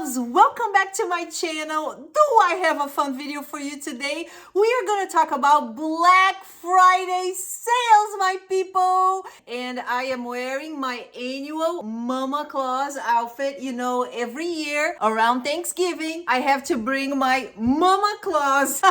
loves, welcome back to my channel. Do I have a fun video for you today? We are going to talk about Black Friday sales, my people. And I am wearing my annual Mama Claus outfit. You know, every year around Thanksgiving, I have to bring my Mama Claus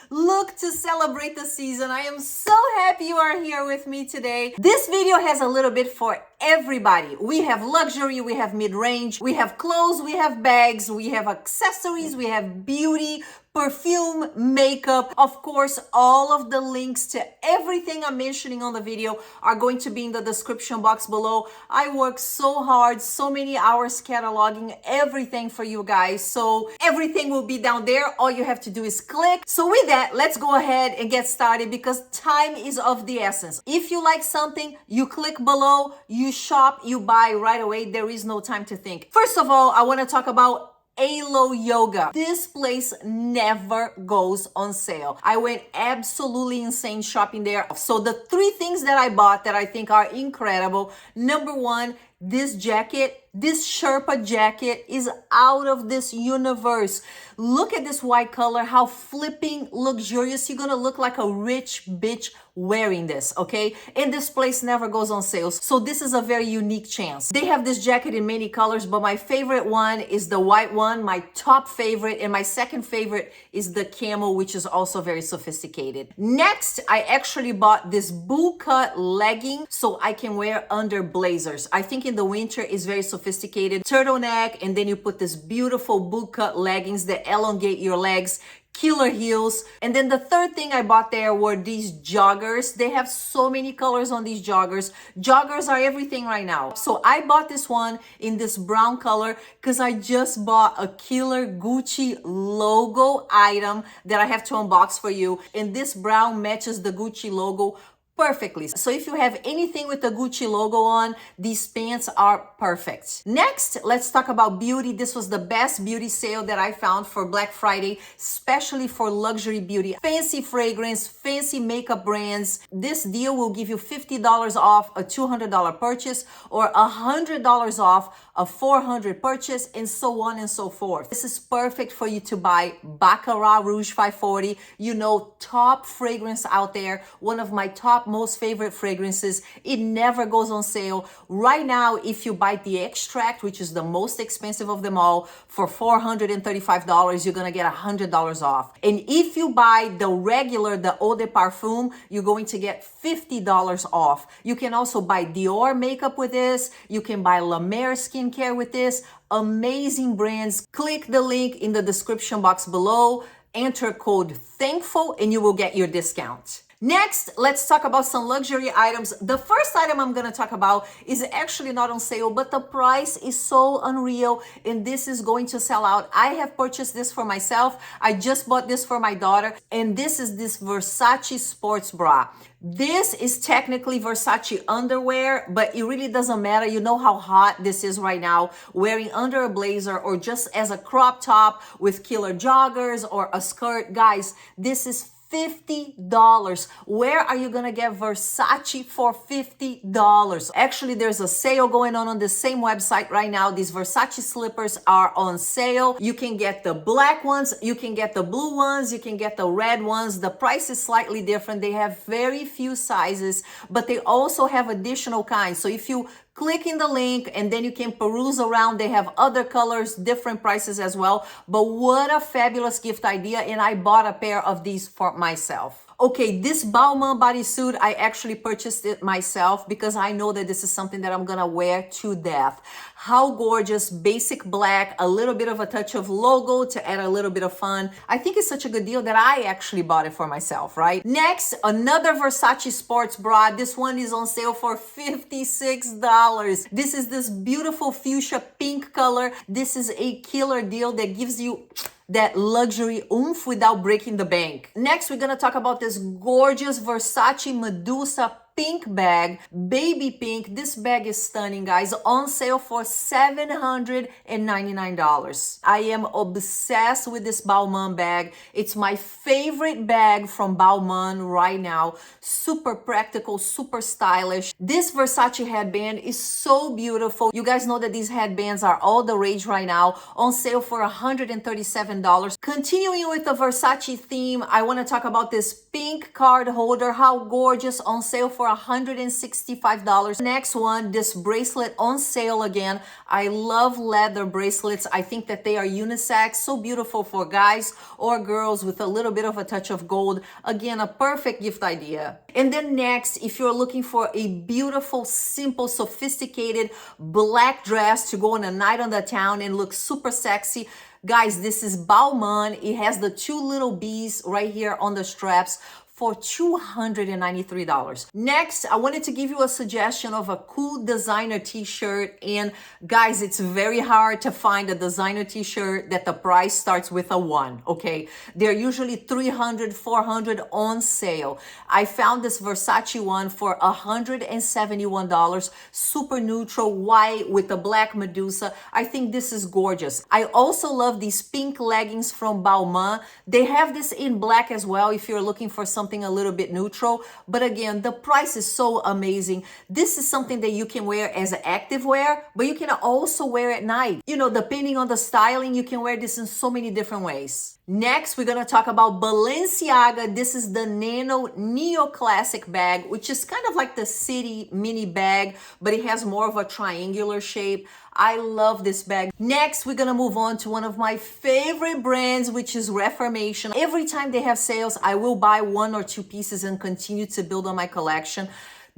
look to celebrate the season. I am so happy you are here with me today. This video has a little bit for everybody. We have luxury, we have mid-range, we have clothes, we have bags, we have accessories, we have beauty, perfume, makeup. Of course, all of the links to everything I'm mentioning on the video are going to be in the description box below. I work so hard, so many hours cataloging everything for you guys. So everything will be down there. All you have to do is click. So with that, let's go ahead and get started because time is of the essence. If you like something, you click below, you shop, you buy right away. There is no time to think. First of all, I want to talk about Alo Yoga. This place never goes on sale. I went absolutely insane shopping there. So the three things that I bought that I think are incredible. Number one, this jacket, this Sherpa jacket is out of this universe. Look at this white color, how flipping luxurious. You're gonna look like a rich bitch wearing this, okay? And this place never goes on sale. So this is a very unique chance. They have this jacket in many colors, but my favorite one is the white one, my top favorite, and my second favorite is the camel, which is also very sophisticated. Next, I actually bought this bootcut legging so I can wear under blazers. I think in the winter is very sophisticated. Turtleneck, and then you put this beautiful bootcut leggings that elongate your legs, killer heels. And then the third thing I bought there were these joggers. They have so many colors on these joggers. Joggers are everything right now. So I bought this one in this brown color because I just bought a killer Gucci logo item that I have to unbox for you. And this brown matches the Gucci logo perfectly. So if you have anything with the Gucci logo on, these pants are perfect. Next, let's talk about beauty. This was the best beauty sale that I found for Black Friday, especially for luxury beauty. Fancy fragrance, fancy makeup brands. This deal will give you $50 off a $200 purchase or $100 off a $400 purchase, and so on and so forth. This is perfect for you to buy Baccarat Rouge 540. You know, top fragrance out there. One of my top most favorite fragrances. It never goes on sale. Right now, if you buy the extract, which is the most expensive of them all, for $435, you're gonna get $100 off. And if you buy the regular, the Eau de Parfum, you're going to get $50 off. You can also buy Dior makeup with this. You can buy La Mer skincare with this. Amazing brands. Click the link in the description box below. Enter code THANKFUL and you will get your discount. Next, let's talk about some luxury items. The first item I'm going to talk about is actually not on sale, but the price is so unreal and this is going to sell out. I have purchased this for myself. I just bought this for my daughter, and this is this Versace sports bra. This is technically Versace underwear, but it really doesn't matter. You know how hot this is right now, wearing under a blazer or just as a crop top with killer joggers or a skirt. Guys, this is $50. Where are you gonna get Versace for $50? Actually, there's a sale going on the same website right now. These Versace slippers are on sale. You can get the black ones, you can get the blue ones, you can get the red ones. The price is slightly different. They have very few sizes, but they also have additional kinds. So if you click in the link and then you can peruse around. They have other colors, different prices as well. But what a fabulous gift idea. And I bought a pair of these for myself. Okay, this Balmain bodysuit, I actually purchased it myself because I know that this is something that I'm gonna wear to death. How gorgeous, basic black, a little bit of a touch of logo to add a little bit of fun. I think it's such a good deal that I actually bought it for myself, right? Next, another Versace sports bra. This one is on sale for $56. This is this beautiful fuchsia pink color. This is a killer deal that gives you that luxury oomph without breaking the bank. Next, we're gonna talk about this gorgeous Versace Medusa pink bag, baby pink. This bag is stunning, guys. On sale for $799. I am obsessed with this Balmain bag. It's my favorite bag from Balmain right now. Super practical, super stylish. This Versace headband is so beautiful. You guys know that these headbands are all the rage right now. On sale for $137. Continuing with the Versace theme, I want to talk about this pink card holder. How gorgeous. On sale for $165. Next one, this bracelet on sale again. I love leather bracelets. I think that they are unisex, so beautiful for guys or girls with a little bit of a touch of gold. Again, a perfect gift idea. And then next, if you're looking for a beautiful, simple, sophisticated black dress to go on a night on the town and look super sexy, guys, this is Balmain. It has the two little bees right here on the straps for $293. Next, I wanted to give you a suggestion of a cool designer t-shirt. And guys, it's very hard to find a designer t-shirt that the price starts with a 1, okay? They're usually $300, $400 on sale. I found this Versace one for $171, super neutral, white with a black Medusa. I think this is gorgeous. I also love these pink leggings from Balmain. They have this in black as well if you're looking for something a little bit neutral, but again, the price is so amazing. This is something that you can wear as active wear, but you can also wear at night. You know, depending on the styling, you can wear this in so many different ways. Next, we're gonna talk about Balenciaga. This is the Nano Neo-Classic bag, which is kind of like the city mini bag, but it has more of a triangular shape. I love this bag. Next, we're gonna move on to one of my favorite brands, which is Reformation. Every time they have sales, I will buy 1 or 2 pieces and continue to build on my collection.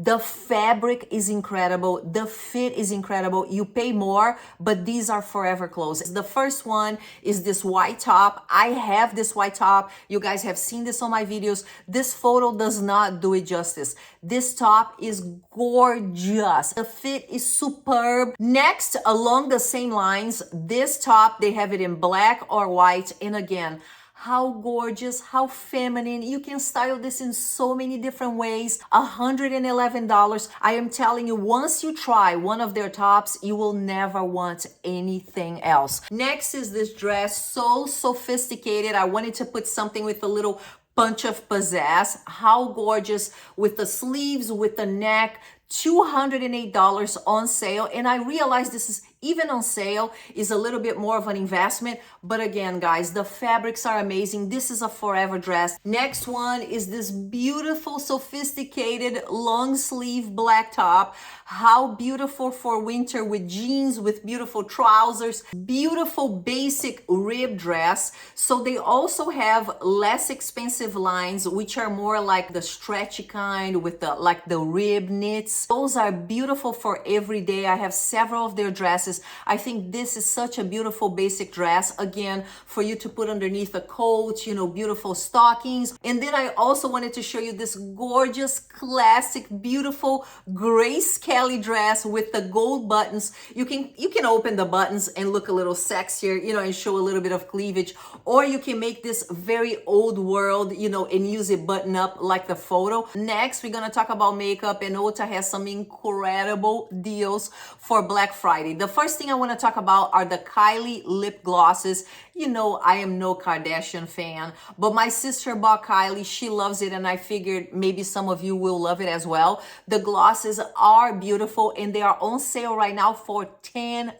The fabric is incredible. The fit is incredible. You pay more, but these are forever clothes. The first one is this white top. I have this white top. You guys have seen this on my videos. This photo does not do it justice. This top is gorgeous. The fit is superb. Next, along the same lines, this top, they have it in black or white. And again, how gorgeous, how feminine. You can style this in so many different ways. $111. I am telling you, once you try one of their tops, you will never want anything else. Next is this dress, so sophisticated. I wanted to put something with a little punch of pizzazz. How gorgeous, with the sleeves, with the neck. $208 on sale, and I realize this is even on sale is a little bit more of an investment, but again, guys, the fabrics are amazing. This is a forever dress. Next one is this beautiful, sophisticated long sleeve black top. How beautiful for winter with jeans, with beautiful trousers, beautiful basic rib dress. So they also have less expensive lines, which are more like the stretchy kind with the like the rib knits. Those are beautiful for every day. I have several of their dresses. I think this is such a beautiful basic dress, again, for you to put underneath a coat, you know, beautiful stockings. And then I also wanted to show you this gorgeous, classic, beautiful Grace Kelly dress with the gold buttons. You can open the buttons and look a little sexier, you know, and show a little bit of cleavage, or you can make this very old world, you know, and use it button up like the photo. Next, we're gonna talk about makeup, and Ulta has some incredible deals for Black Friday. The first thing I want to talk about are the Kylie lip glosses. You know, I am no Kardashian fan, but my sister bought Kylie. She loves it, and I figured maybe some of you will love it as well. The glosses are beautiful, and they are on sale right now for $10,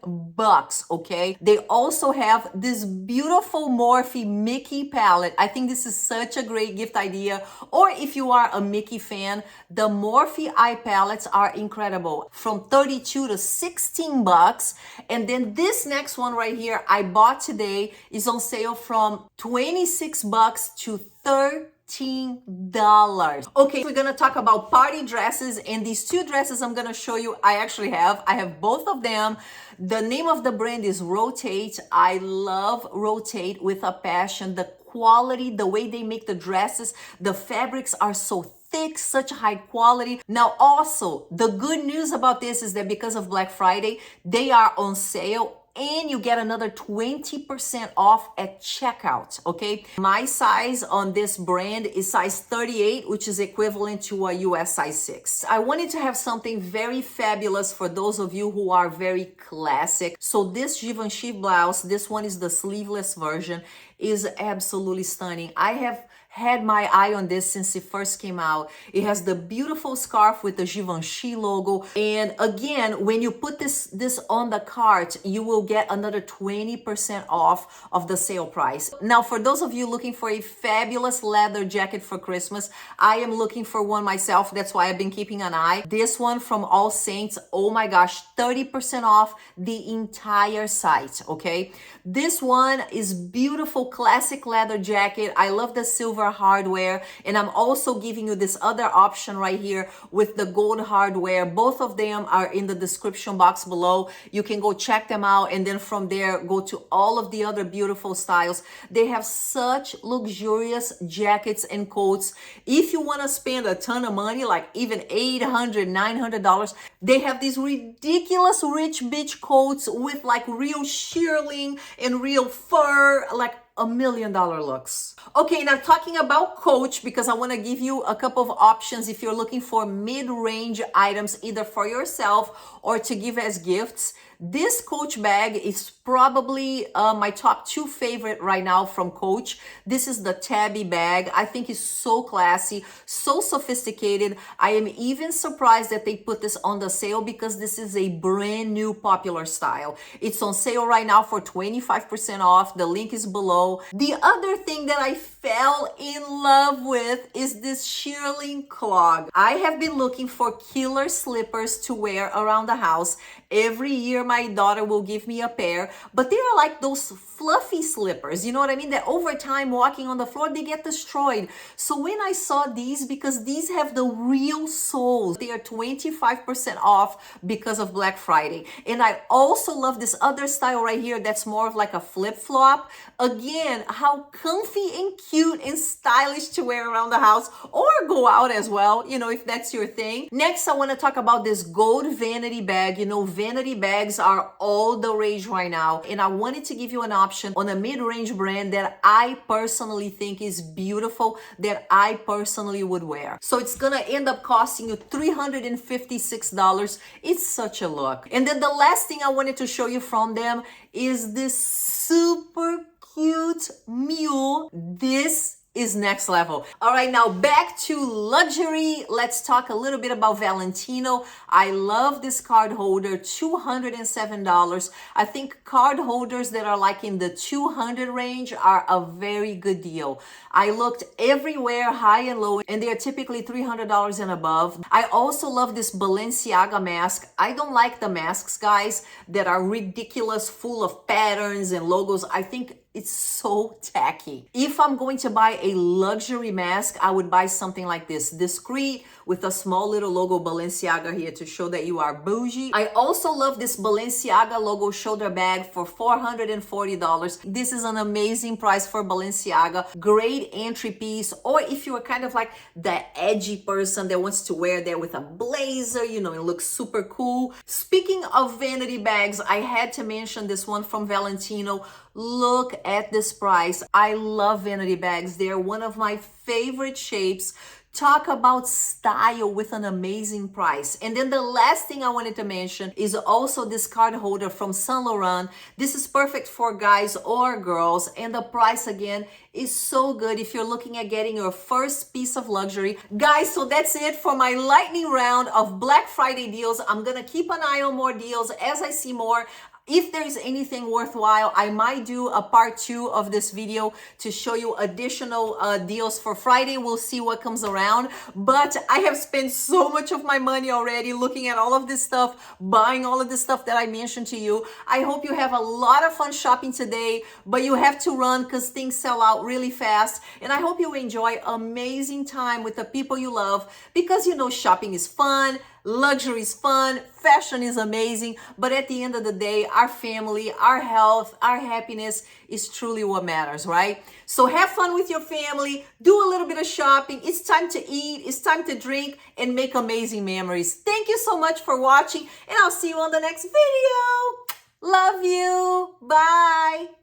okay? They also have this beautiful Morphe Mickey palette. I think this is such a great gift idea. Or if you are a Mickey fan, the Morphe eye palettes are incredible, from $32 to $16. And then this next one right here I bought today is on sale from $26 to $13. Okay, we're gonna talk about party dresses, and these two dresses I'm gonna show you, I have both of them. The name of the brand is Rotate. I love Rotate with a passion. The quality, the way they make the dresses, the fabrics are so thick, such high quality. Now also, the good news about this is that because of Black Friday, they are on sale and you get another 20% off at checkout, okay? My size on this brand is size 38, which is equivalent to a US size 6. I wanted to have something very fabulous for those of you who are very classic. So this Givenchy blouse, this one is the sleeveless version, is absolutely stunning. I have had my eye on this since it first came out. It has the beautiful scarf with the Givenchy logo. And again, when you put this on the cart, you will get another 20% off of the sale price. Now, for those of you looking for a fabulous leather jacket for Christmas, I am looking for one myself. That's why I've been keeping an eye. This one from All Saints, oh my gosh, 30% off the entire site, okay? This one is beautiful classic leather jacket. I love the silver hardware, and I'm also giving you this other option right here with the gold hardware. Both of them are in the description box below. You can go check them out, and then from there go to all of the other beautiful styles. They have such luxurious jackets and coats. If you want to spend a ton of money, like even $800, $900, they have these ridiculous rich bitch coats with like real shearling and real fur, like $1 million looks. Okay, now talking about Coach, because I want to give you a couple of options if you're looking for mid-range items, either for yourself or to give as gifts. This Coach bag is probably my top 2 favorite right now from Coach. This is the Tabby bag. I think it's so classy, so sophisticated. I am even surprised that they put this on the sale because this is a brand new popular style. It's on sale right now for 25% off. The link is below. The other thing that I fell in love with is this shearling clog. I have been looking for killer slippers to wear around the house. Every year my daughter will give me a pair, but they are like those fluffy slippers, you know what I mean? That over time walking on the floor, they get destroyed. So when I saw these, because these have the real soles, they are 25% off because of Black Friday. And I also love this other style right here that's more of like a flip-flop. Again, how comfy and cute and stylish to wear around the house or go out as well, you know, if that's your thing. Next, I want to talk about this gold vanity bag. You know, vanity bags are all the rage right now. And I wanted to give you an option on a mid-range brand that I personally think is beautiful, that I personally would wear. So it's gonna end up costing you $356. It's such a look. And then the last thing I wanted to show you from them is this super cute mule. This is next level. All right, now back to luxury. Let's talk a little bit about Valentino. I love this card holder, $207. I think card holders that are like in the 200 range are a very good deal. I looked everywhere, high and low, and they are typically $300 and above. I also love this Balenciaga mask. I don't like the masks, guys, that are ridiculous, full of patterns and logos. I think it's so tacky. If I'm going to buy a luxury mask, I would buy something like this, discreet, with a small little logo Balenciaga here to show that you are bougie. I also love this Balenciaga logo shoulder bag for $440. This is an amazing price for Balenciaga. Great entry piece, or if you are kind of like the edgy person that wants to wear that with a blazer, you know, it looks super cool. Speaking of vanity bags, I had to mention this one from Valentino. Look at this price. I love vanity bags. They're one of my favorite shapes. Talk about style with an amazing price. And then the last thing I wanted to mention is also this card holder from Saint Laurent. This is perfect for guys or girls, and the price again is so good if you're looking at getting your first piece of luxury. Guys, so that's it for my lightning round of Black Friday deals. I'm gonna keep an eye on more deals as I see more. If there's anything worthwhile, I might do a part 2 of this video to show you additional deals for Friday. We'll see what comes around. But I have spent so much of my money already looking at all of this stuff, buying all of this stuff that I mentioned to you. I hope you have a lot of fun shopping today, but you have to run because things sell out really fast. And I hope you enjoy amazing time with the people you love, because you know shopping is fun. Luxury is fun, fashion is amazing, but at the end of the day, our family, our health, our happiness is truly what matters, right? So have fun with your family, do a little bit of shopping. It's time to eat, it's time to drink, and make amazing memories. Thank you so much for watching, and I'll see you on the next video. Love you. Bye.